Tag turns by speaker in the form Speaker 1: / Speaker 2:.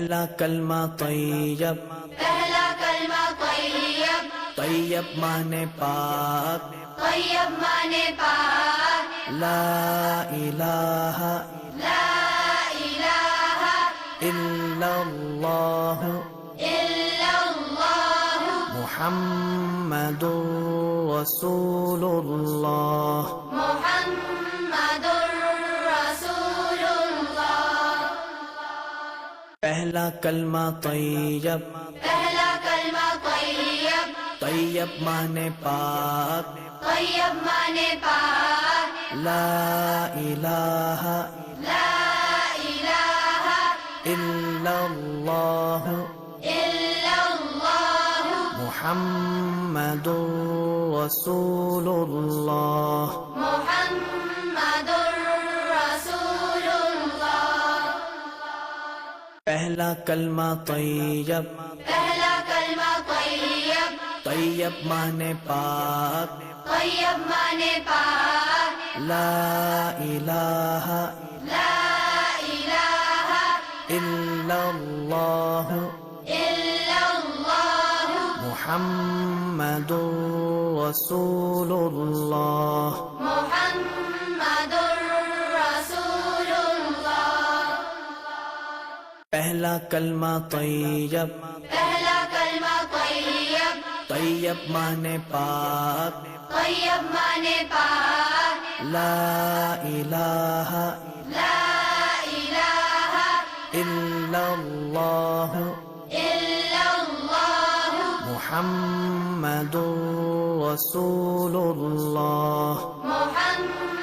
Speaker 1: پہلا کلمہ طیب،
Speaker 2: پہلا کلمہ طیب،
Speaker 1: طیب مانے پاک،
Speaker 2: طیب مانے پاک،
Speaker 1: لا الہ
Speaker 2: لا الہ
Speaker 1: الا اللہ
Speaker 2: الا اللہ
Speaker 1: محمد رسول اللہ۔
Speaker 2: محمد رسول اللہ۔
Speaker 1: پہلا کلمہ طیب،
Speaker 2: پہلا کلمہ طیب،
Speaker 1: طیب مانے پاک،
Speaker 2: طیب مانے پاک،
Speaker 1: لا الہ
Speaker 2: لا الہ
Speaker 1: الا اللہ
Speaker 2: الا اللہ
Speaker 1: محمد رسول اللہ۔
Speaker 2: محمد رسول اللہ۔
Speaker 1: پہلا کلمہ طیب،
Speaker 2: پہلا کلمہ طیب،
Speaker 1: طیب مانے پاک،
Speaker 2: طیب مانے پاک،
Speaker 1: لا الہ
Speaker 2: لا الہ
Speaker 1: الا اللہ
Speaker 2: الا اللہ
Speaker 1: محمد رسول اللہ۔
Speaker 2: محمد رسول اللہ۔
Speaker 1: پہلا کلمہ طیب،
Speaker 2: پہلا کلمہ طیب،
Speaker 1: طیب مانے پاک،
Speaker 2: طیب مانے پاک،
Speaker 1: لا الہ
Speaker 2: لا الہ
Speaker 1: الا اللہ
Speaker 2: الا اللہ
Speaker 1: محمد رسول اللہ۔
Speaker 2: محمد